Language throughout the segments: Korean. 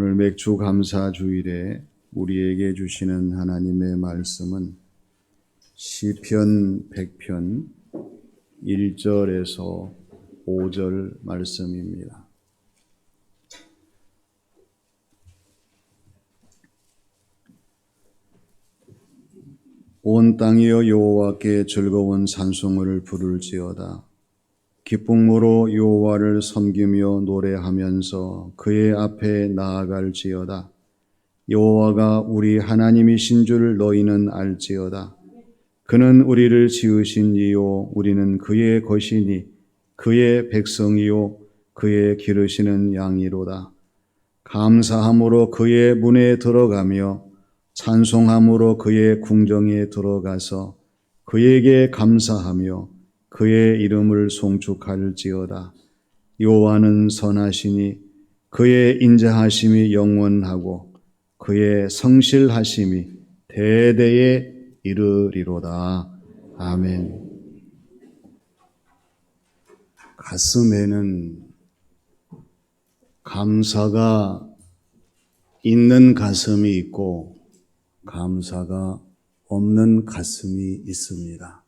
오늘 맥주 감사 주일에 우리에게 주시는 하나님의 말씀은 시편 100편 1절에서 5절 말씀입니다. 온 땅이여 여호와께 즐거운 찬송을 부를지어다. 기쁨으로 여호와를 섬기며 노래하면서 그의 앞에 나아갈지어다. 여호와가 우리 하나님이신 줄 너희는 알지어다. 그는 우리를 지으신 이요 우리는 그의 것이니 그의 백성이요 그의 기르시는 양이로다. 감사함으로 그의 문에 들어가며 찬송함으로 그의 궁정에 들어가서 그에게 감사하며 그의 이름을 송축할지어다. 여호와는 선하시니 그의 인자하심이 영원하고 그의 성실하심이 대대에 이르리로다. 아멘. 가슴에는 감사가 있는 가슴이 있고 감사가 없는 가슴이 있습니다.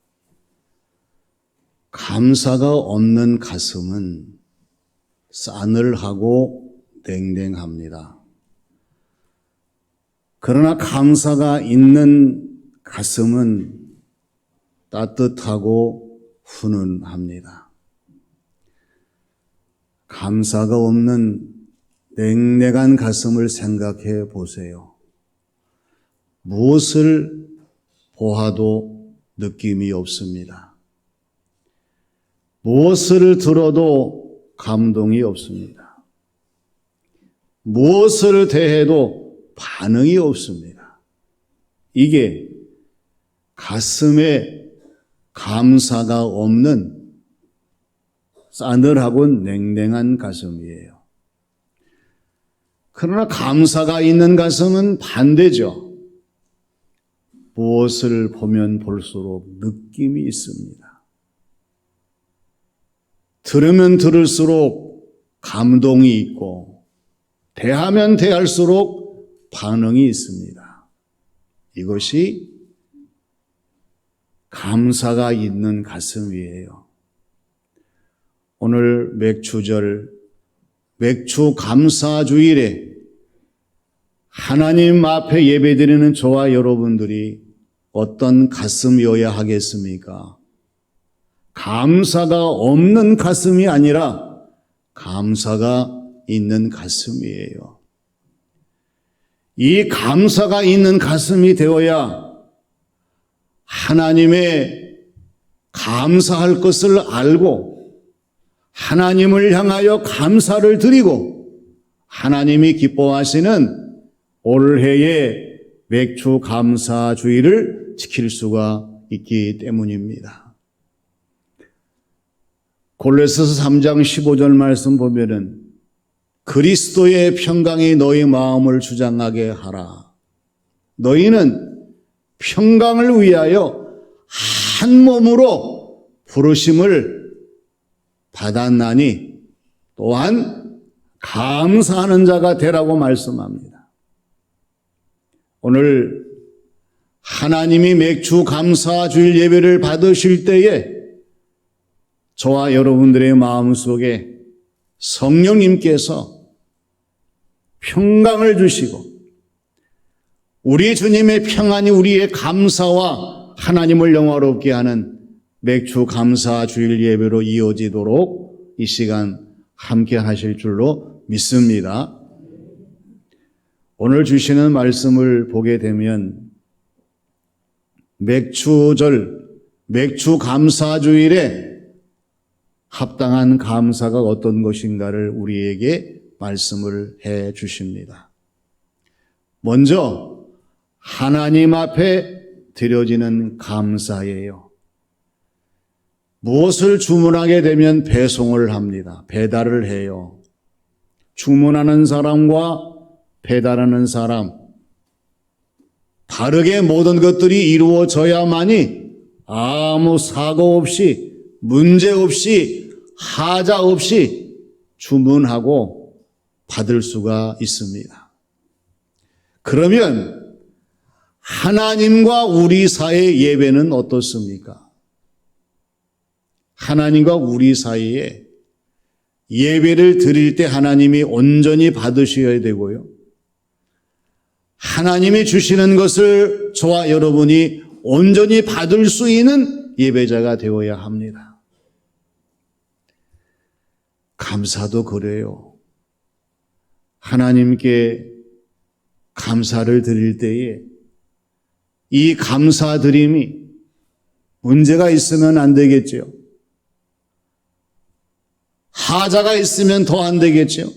감사가 없는 가슴은 싸늘하고 냉랭합니다. 그러나 감사가 있는 가슴은 따뜻하고 훈훈합니다. 감사가 없는 냉랭한 가슴을 생각해 보세요. 무엇을 보아도 느낌이 없습니다. 무엇을 들어도 감동이 없습니다. 무엇을 대해도 반응이 없습니다. 이게 가슴에 감사가 없는 싸늘하고 냉랭한 가슴이에요. 그러나 감사가 있는 가슴은 반대죠. 무엇을 보면 볼수록 느낌이 있습니다. 들으면 들을수록 감동이 있고 대하면 대할수록 반응이 있습니다. 이것이 감사가 있는 가슴이에요. 오늘 맥주절, 맥주 감사 주일에 하나님 앞에 예배드리는 저와 여러분들이 어떤 가슴이어야 하겠습니까? 감사가 없는 가슴이 아니라 감사가 있는 가슴이에요. 이 감사가 있는 가슴이 되어야 하나님의 감사할 것을 알고 하나님을 향하여 감사를 드리고 하나님이 기뻐하시는 올해의 맥주 감사 주일을 지킬 수가 있기 때문입니다. 골로새서 3장 15절 말씀 보면은 그리스도의 평강이 너희 마음을 주장하게 하라. 너희는 평강을 위하여 한 몸으로 부르심을 받았나니 또한 감사하는 자가 되라고 말씀합니다. 오늘 하나님이 맥주 감사 주일 예배를 받으실 때에 저와 여러분들의 마음속에 성령님께서 평강을 주시고 우리 주님의 평안이 우리의 감사와 하나님을 영화롭게 하는 맥주 감사 주일 예배로 이어지도록 이 시간 함께 하실 줄로 믿습니다. 오늘 주시는 말씀을 보게 되면 맥주절, 맥주 감사 주일에 합당한 감사가 어떤 것인가를 우리에게 말씀을 해 주십니다. 먼저 하나님 앞에 드려지는 감사예요. 무엇을 주문하게 되면 배송을 합니다. 배달을 해요. 주문하는 사람과 배달하는 사람, 바르게 모든 것들이 이루어져야만이 아무 사고 없이 문제 없이 하자 없이 주문하고 받을 수가 있습니다. 그러면 하나님과 우리 사이의 예배는 어떻습니까? 하나님과 우리 사이에 예배를 드릴 때 하나님이 온전히 받으셔야 되고요. 하나님이 주시는 것을 저와 여러분이 온전히 받을 수 있는 예배자가 되어야 합니다. 감사도 그래요. 하나님께 감사를 드릴 때에 이 감사드림이 문제가 있으면 안 되겠죠. 하자가 있으면 더 안 되겠죠.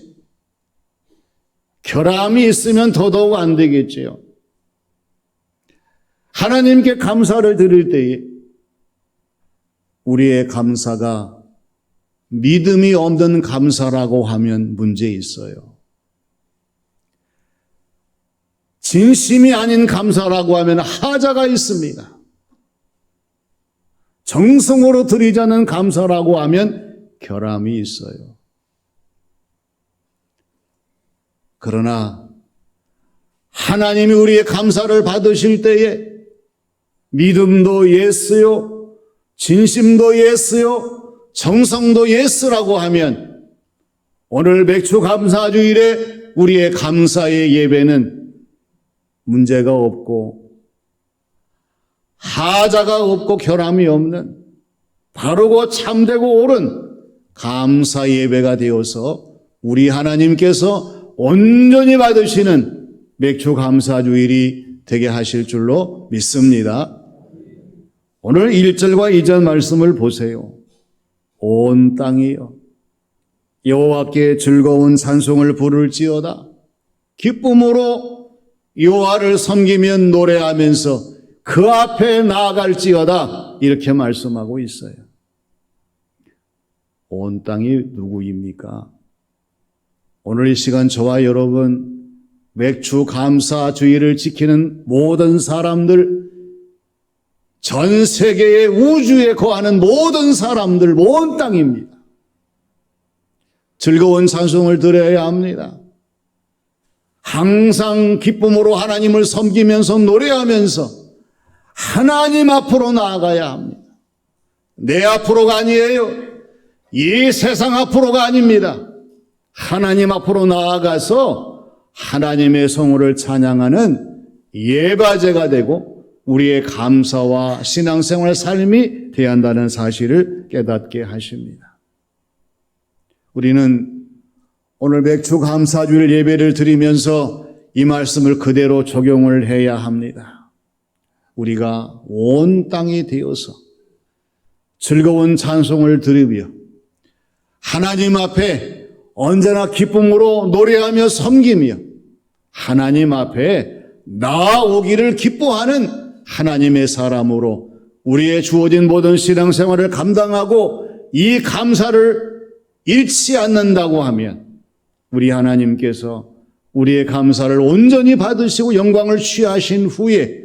결함이 있으면 더더욱 안 되겠죠. 하나님께 감사를 드릴 때에 우리의 감사가 믿음이 없는 감사라고 하면 문제 있어요. 진심이 아닌 감사라고 하면 하자가 있습니다. 정성으로 드리자는 감사라고 하면 결함이 있어요. 그러나 하나님이 우리의 감사를 받으실 때에 믿음도 예스요, 진심도 예스요, 정성도 예스라고 하면 오늘 맥주 감사주일에 우리의 감사의 예배는 문제가 없고 하자가 없고 결함이 없는 바르고 참되고 옳은 감사 예배가 되어서 우리 하나님께서 온전히 받으시는 맥주 감사주일이 되게 하실 줄로 믿습니다. 오늘 1절과 2절 말씀을 보세요. 온 땅이여 여호와께 즐거운 찬송을 부를지어다. 기쁨으로 여호와를 섬기면 노래하면서 그 앞에 나아갈지어다. 이렇게 말씀하고 있어요. 온 땅이 누구입니까? 오늘 이 시간 저와 여러분 맥주 감사주의를 지키는 모든 사람들, 전 세계의 우주에 거하는 모든 사람들, 온 땅입니다. 즐거운 찬송을 드려야 합니다. 항상 기쁨으로 하나님을 섬기면서 노래하면서 하나님 앞으로 나아가야 합니다. 내 앞으로가 아니에요. 이 세상 앞으로가 아닙니다. 하나님 앞으로 나아가서 하나님의 성호를 찬양하는 예배자가 되고 우리의 감사와 신앙생활 삶이 되어야 한다는 사실을 깨닫게 하십니다. 우리는 오늘 맥주 감사주일 예배를 드리면서 이 말씀을 그대로 적용을 해야 합니다. 우리가 온 땅이 되어서 즐거운 찬송을 드리며 하나님 앞에 언제나 기쁨으로 노래하며 섬기며 하나님 앞에 나아오기를 기뻐하는 하나님의 사람으로 우리의 주어진 모든 신앙생활을 감당하고 이 감사를 잃지 않는다고 하면 우리 하나님께서 우리의 감사를 온전히 받으시고 영광을 취하신 후에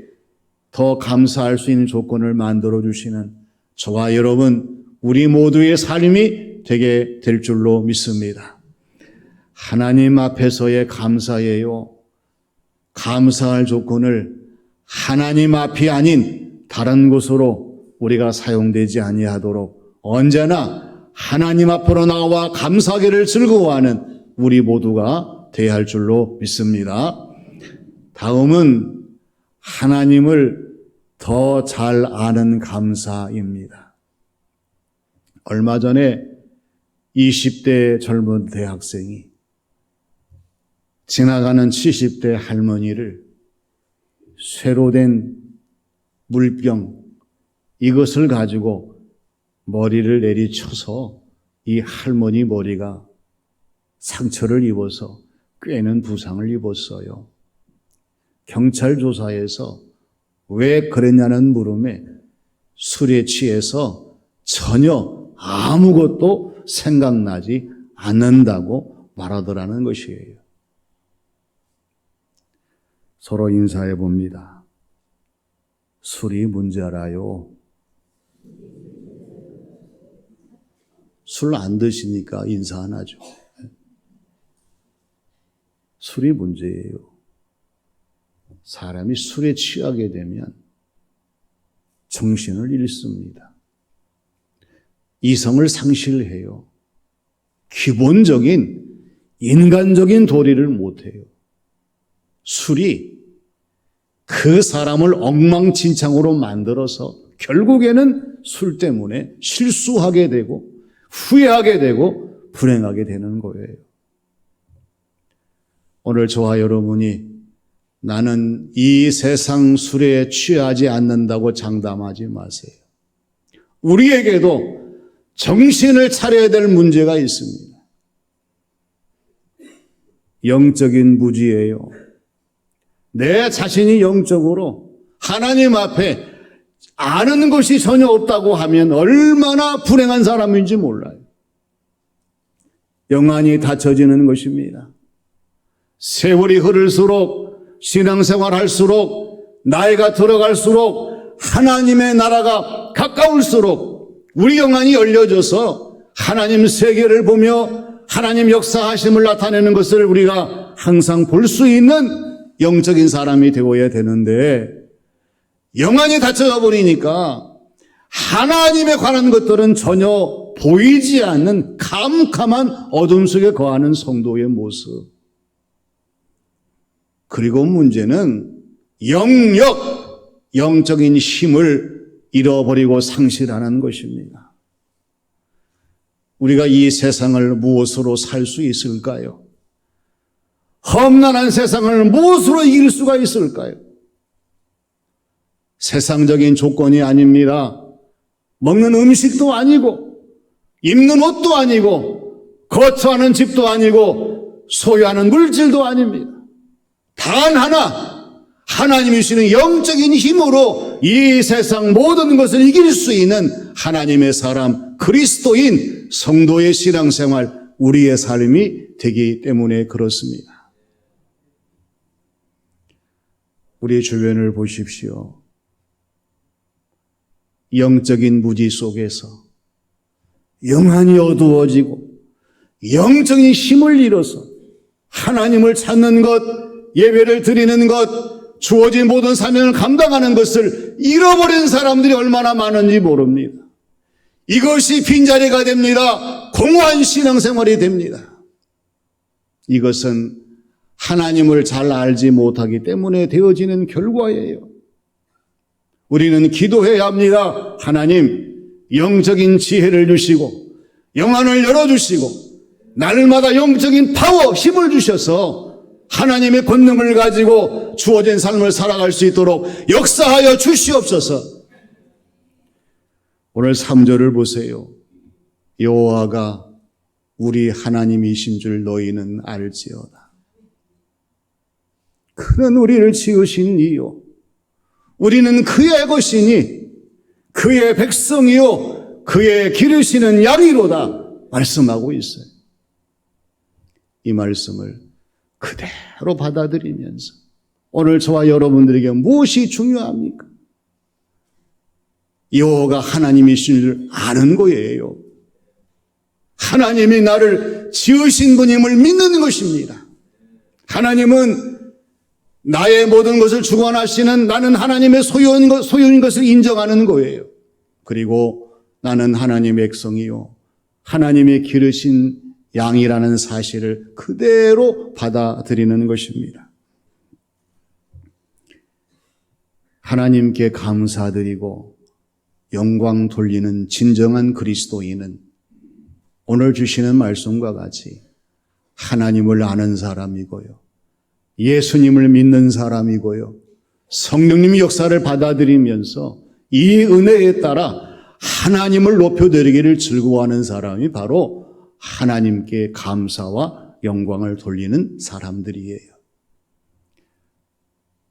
더 감사할 수 있는 조건을 만들어 주시는 저와 여러분 우리 모두의 삶이 되게 될 줄로 믿습니다. 하나님 앞에서의 감사예요. 감사할 조건을 하나님 앞이 아닌 다른 곳으로 우리가 사용되지 아니하도록 언제나 하나님 앞으로 나와 감사하기를 즐거워하는 우리 모두가 되어야 할 줄로 믿습니다. 다음은 하나님을 더 잘 아는 감사입니다. 얼마 전에 20대 젊은 대학생이 지나가는 70대 할머니를 쇠로 된 물병 이것을 가지고 머리를 내리쳐서 이 할머니 머리가 상처를 입어서 꿰는 부상을 입었어요. 경찰 조사에서 왜 그랬냐는 물음에 술에 취해서 전혀 아무것도 생각나지 않는다고 말하더라는 것이에요. 서로 인사해 봅니다. 술이 문제라요. 술 안 드시니까 인사 안 하죠. 술이 문제예요. 사람이 술에 취하게 되면 정신을 잃습니다. 이성을 상실해요. 기본적인 인간적인 도리를 못해요. 술이 그 사람을 엉망진창으로 만들어서 결국에는 술 때문에 실수하게 되고 후회하게 되고 불행하게 되는 거예요. 오늘 저와 여러분이 나는 이 세상 술에 취하지 않는다고 장담하지 마세요. 우리에게도 정신을 차려야 될 문제가 있습니다. 영적인 무지예요. 내 자신이 영적으로 하나님 앞에 아는 것이 전혀 없다고 하면 얼마나 불행한 사람인지 몰라요. 영안이 닫혀지는 것입니다. 세월이 흐를수록 신앙생활 할수록 나이가 들어갈수록 하나님의 나라가 가까울수록 우리 영안이 열려져서 하나님 세계를 보며 하나님 역사하심을 나타내는 것을 우리가 항상 볼 수 있는 영적인 사람이 되어야 되는데 영안이 닫혀져 버리니까 하나님에 관한 것들은 전혀 보이지 않는 캄캄한 어둠 속에 거하는 성도의 모습. 그리고 문제는 영적인 힘을 잃어버리고 상실하는 것입니다. 우리가 이 세상을 무엇으로 살 수 있을까요? 험난한 세상을 무엇으로 이길 수가 있을까요? 세상적인 조건이 아닙니다. 먹는 음식도 아니고 입는 옷도 아니고 거처하는 집도 아니고 소유하는 물질도 아닙니다. 단 하나 하나님이 주시는 영적인 힘으로 이 세상 모든 것을 이길 수 있는 하나님의 사람 그리스도인 성도의 신앙생활 우리의 삶이 되기 때문에 그렇습니다. 우리 주변을 보십시오. 영적인 무지 속에서 영안이 어두워지고 영적인 힘을 잃어서 하나님을 찾는 것, 예배를 드리는 것, 주어진 모든 사명을 감당하는 것을 잃어버린 사람들이 얼마나 많은지 모릅니다. 이것이 빈자리가 됩니다. 공허한 신앙생활이 됩니다. 이것은 하나님을 잘 알지 못하기 때문에 되어지는 결과예요. 우리는 기도해야 합니다. 하나님, 영적인 지혜를 주시고 영안을 열어주시고 날마다 영적인 파워, 힘을 주셔서 하나님의 권능을 가지고 주어진 삶을 살아갈 수 있도록 역사하여 주시옵소서. 오늘 3절을 보세요. 여호와가 우리 하나님이신 줄 너희는 알지어다. 그는 우리를 지으신 이요 우리는 그의 것이니 그의 백성이요 그의 기르시는 양이로다 말씀하고 있어요. 이 말씀을 그대로 받아들이면서 오늘 저와 여러분들에게 무엇이 중요합니까? 여호와가 하나님이신 줄 아는 거예요. 하나님이 나를 지으신 분임을 믿는 것입니다. 하나님은 나의 모든 것을 주관하시는 나는 하나님의 소유인 것을 인정하는 거예요. 그리고 나는 하나님의 백성이요 하나님의 기르신 양이라는 사실을 그대로 받아들이는 것입니다. 하나님께 감사드리고 영광 돌리는 진정한 그리스도인은 오늘 주시는 말씀과 같이 하나님을 아는 사람이고요. 예수님을 믿는 사람이고요. 성령님의 역사를 받아들이면서 이 은혜에 따라 하나님을 높여드리기를 즐거워하는 사람이 바로 하나님께 감사와 영광을 돌리는 사람들이에요.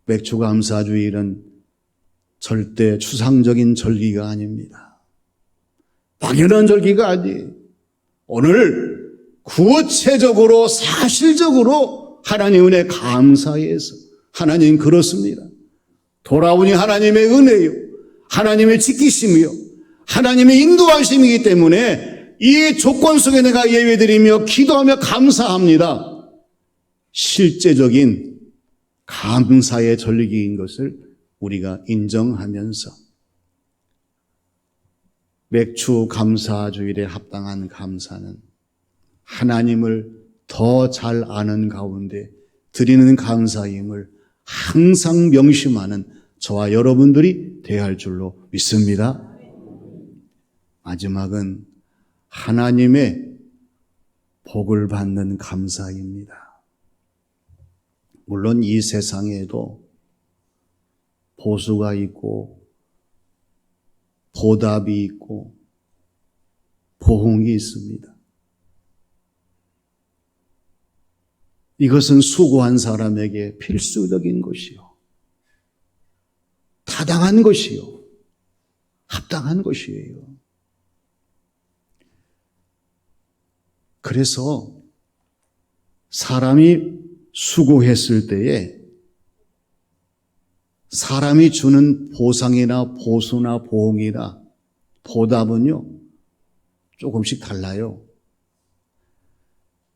맥주감사주일은 절대 추상적인 절기가 아닙니다. 막연한 절기가 아니에요. 오늘 구체적으로 사실적으로 하나님 은혜 감사해서 하나님 그렇습니다. 돌아오니 하나님의 은혜요 하나님의 지키심이요 하나님의 인도하심이기 때문에 이 조건 속에 내가 예배드리며 기도하며 감사합니다. 실제적인 감사의 절기인 것을 우리가 인정하면서 맥주 감사주일에 합당한 감사는 하나님을 더 잘 아는 가운데 드리는 감사임을 항상 명심하는 저와 여러분들이 되어야 할 줄로 믿습니다. 마지막은 하나님의 복을 받는 감사입니다. 물론 이 세상에도 보수가 있고 보답이 있고 보응이 있습니다. 이것은 수고한 사람에게 필수적인 것이요, 타당한 것이요, 합당한 것이에요. 그래서 사람이 수고했을 때에 사람이 주는 보상이나 보수나 보응이나 보답은요, 조금씩 달라요.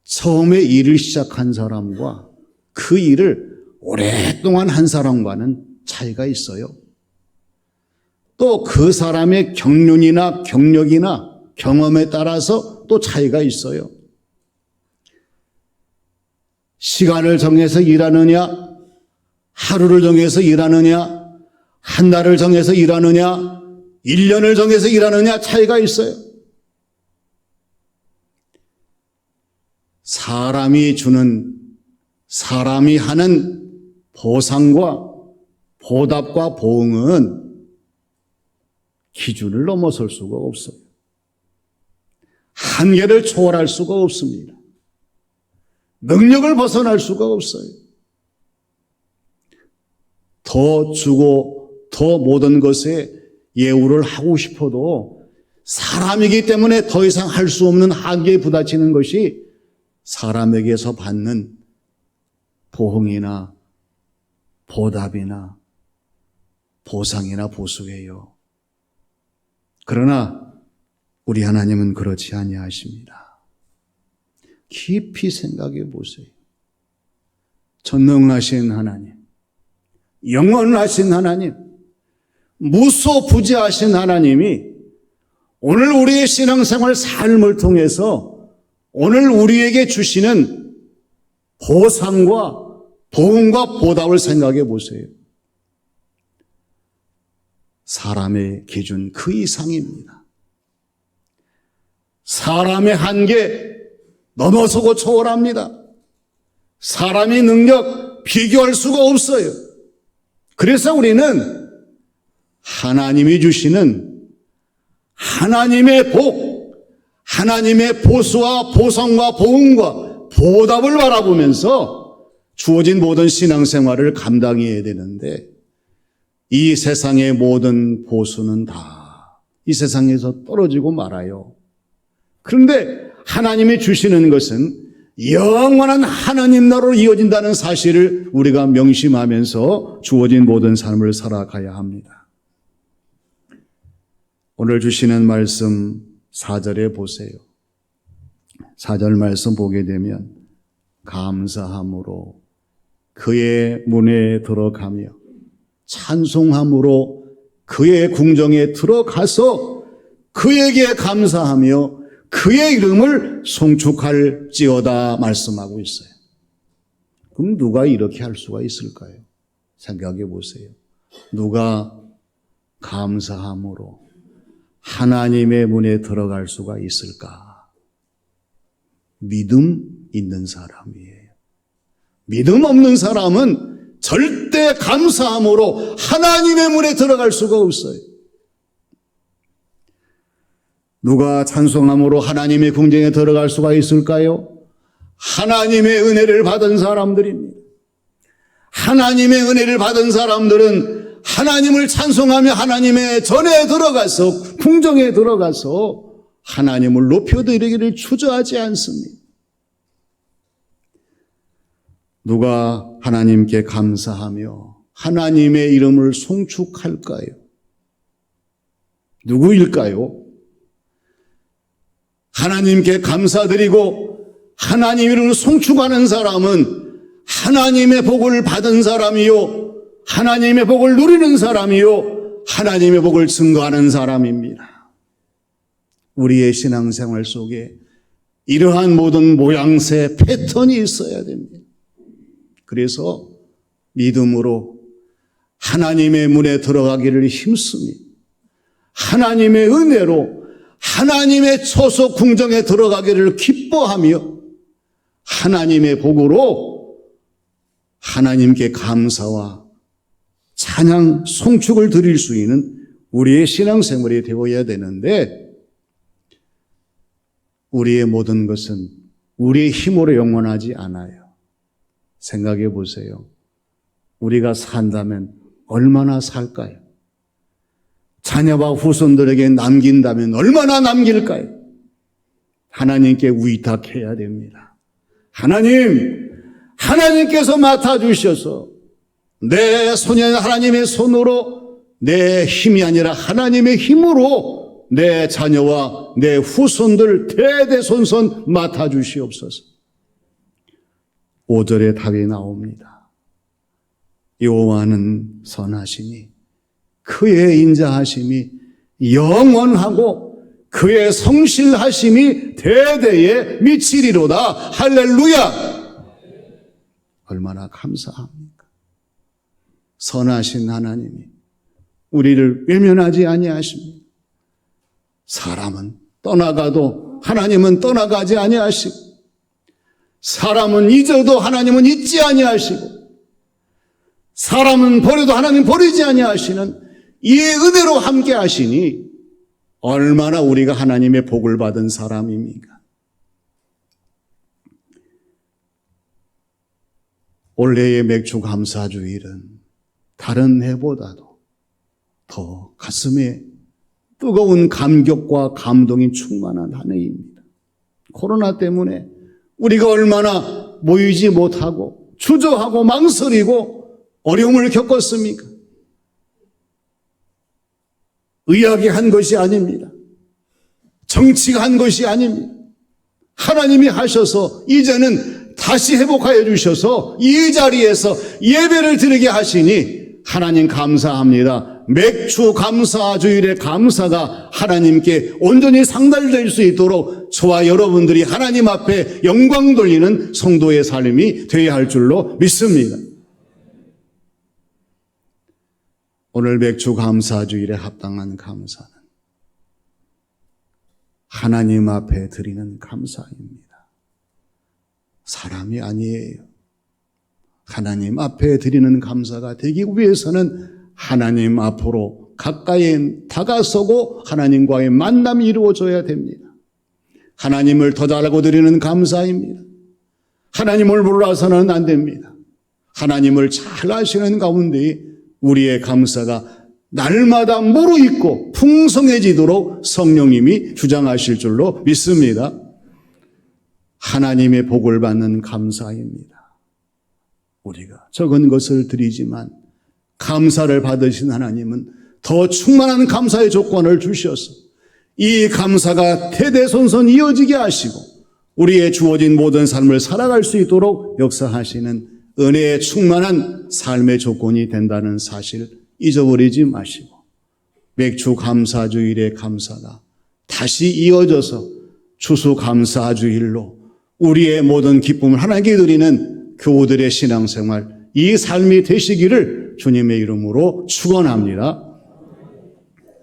처음에 일을 시작한 사람과 그 일을 오랫동안 한 사람과는 차이가 있어요. 또 그 사람의 경륜이나 경력이나 경험에 따라서 또 차이가 있어요. 시간을 정해서 일하느냐, 하루를 정해서 일하느냐, 한 달을 정해서 일하느냐, 1년을 정해서 일하느냐 차이가 있어요. 사람이 하는 보상과 보답과 보응은 기준을 넘어설 수가 없어요. 한계를 초월할 수가 없습니다. 능력을 벗어날 수가 없어요. 더 주고 더 모든 것에 예우를 하고 싶어도 사람이기 때문에 더 이상 할 수 없는 한계에 부딪히는 것이 사람에게서 받는 보응이나 보답이나 보상이나 보수예요. 그러나 우리 하나님은 그렇지 아니하십니다. 깊이 생각해 보세요. 전능하신 하나님, 영원하신 하나님, 무소부지하신 하나님이 오늘 우리의 신앙생활 삶을 통해서 오늘 우리에게 주시는 보상과 보응과 보답을 생각해 보세요. 사람의 기준 그 이상입니다. 사람의 한계 넘어서고 초월합니다. 사람의 능력 비교할 수가 없어요. 그래서 우리는 하나님이 주시는 하나님의 복, 하나님의 보수와 보상과 보응과 보답을 바라보면서 주어진 모든 신앙생활을 감당해야 되는데, 이 세상의 모든 보수는 다 이 세상에서 떨어지고 말아요. 그런데 하나님이 주시는 것은 영원한 하나님 나라로 이어진다는 사실을 우리가 명심하면서 주어진 모든 삶을 살아가야 합니다. 오늘 주시는 말씀 4절에 보세요. 4절 말씀 보게 되면 감사함으로 그의 문에 들어가며 찬송함으로 그의 궁정에 들어가서 그에게 감사하며 그의 이름을 송축할지어다 말씀하고 있어요. 그럼 누가 이렇게 할 수가 있을까요? 생각해 보세요. 누가 감사함으로 하나님의 문에 들어갈 수가 있을까? 믿음 있는 사람이에요. 믿음 없는 사람은 절대 감사함으로 하나님의 문에 들어갈 수가 없어요. 누가 찬송함으로 하나님의 궁정에 들어갈 수가 있을까요? 하나님의 은혜를 받은 사람들입니다. 하나님의 은혜를 받은 사람들은 하나님을 찬송하며 하나님의 전에 들어가서 궁정에 들어가서 하나님을 높여드리기를 주저하지 않습니다. 누가 하나님께 감사하며 하나님의 이름을 송축할까요? 누구일까요? 하나님께 감사드리고 하나님 이름을 송축하는 사람은 하나님의 복을 받은 사람이요, 하나님의 복을 누리는 사람이요, 하나님의 복을 증거하는 사람입니다. 우리의 신앙생활 속에 이러한 모든 모양새, 패턴이 있어야 됩니다. 그래서 믿음으로 하나님의 문에 들어가기를 힘쓰며 하나님의 은혜로 하나님의 초속 궁정에 들어가기를 기뻐하며 하나님의 복으로 하나님께 감사와 찬양, 송축을 드릴 수 있는 우리의 신앙생활이 되어야 되는데, 우리의 모든 것은 우리의 힘으로 영원하지 않아요. 생각해 보세요. 우리가 산다면 얼마나 살까요? 자녀와 후손들에게 남긴다면 얼마나 남길까요? 하나님께 위탁해야 됩니다. 하나님께서 맡아주셔서 내 손이 하나님의 손으로, 내 힘이 아니라 하나님의 힘으로 내 자녀와 내 후손들 대대손손 맡아주시옵소서. 5절에 답이 나옵니다. 여호와는 선하시니 그의 인자하심이 영원하고 그의 성실하심이 대대에 미치리로다. 할렐루야! 얼마나 감사합니까? 선하신 하나님이 우리를 외면하지 아니하십니다. 사람은 떠나가도 하나님은 떠나가지 아니하시고, 사람은 잊어도 하나님은 잊지 아니하시고, 사람은 버려도 하나님 버리지 아니하시는 이 은혜로 함께 하시니 얼마나 우리가 하나님의 복을 받은 사람입니까? 올해의 맥주 감사주일은 다른 해보다도 더 가슴에 뜨거운 감격과 감동이 충만한 한 해입니다. 코로나 때문에 우리가 얼마나 모이지 못하고 주저하고 망설이고 어려움을 겪었습니까? 의학이 한 것이 아닙니다. 정치가 한 것이 아닙니다. 하나님이 하셔서 이제는 다시 회복하여 주셔서 이 자리에서 예배를 드리게 하시니 하나님 감사합니다. 맥주 감사주일의 감사가 하나님께 온전히 상달될 수 있도록 저와 여러분들이 하나님 앞에 영광 돌리는 성도의 삶이 되어야 할 줄로 믿습니다. 오늘 맥주 감사주일에 합당한 감사는 하나님 앞에 드리는 감사입니다. 사람이 아니에요. 하나님 앞에 드리는 감사가 되기 위해서는 하나님 앞으로 가까이 다가서고 하나님과의 만남이 이루어져야 됩니다. 하나님을 더 잘 알고 드리는 감사입니다. 하나님을 몰라서는 안 됩니다. 하나님을 잘 아시는 가운데 우리의 감사가 날마다 무르익고 풍성해지도록 성령님이 주장하실 줄로 믿습니다. 하나님의 복을 받는 감사입니다. 우리가 적은 것을 드리지만 감사를 받으신 하나님은 더 충만한 감사의 조건을 주셔서 이 감사가 대대손손 이어지게 하시고 우리의 주어진 모든 삶을 살아갈 수 있도록 역사하시는 은혜의 충만한 삶의 조건이 된다는 사실 잊어버리지 마시고 맥주 감사주일의 감사가 다시 이어져서 추수감사주일로 우리의 모든 기쁨을 하나님께 드리는 교우들의 신앙생활, 이 삶이 되시기를 주님의 이름으로 축원합니다.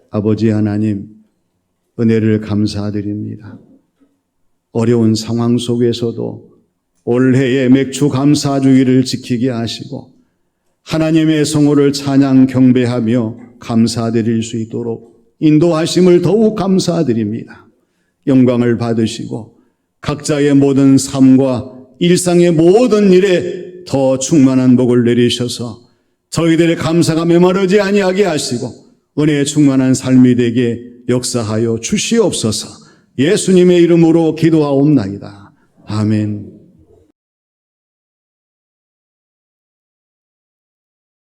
아버지 하나님, 은혜를 감사드립니다. 어려운 상황 속에서도 올해의 맥주 감사주일을 지키게 하시고 하나님의 성호를 찬양 경배하며 감사드릴 수 있도록 인도하심을 더욱 감사드립니다. 영광을 받으시고 각자의 모든 삶과 일상의 모든 일에 더 충만한 복을 내리셔서 저희들의 감사가 메마르지 아니하게 하시고 은혜의 충만한 삶이 되게 역사하여 주시옵소서. 예수님의 이름으로 기도하옵나이다. 아멘.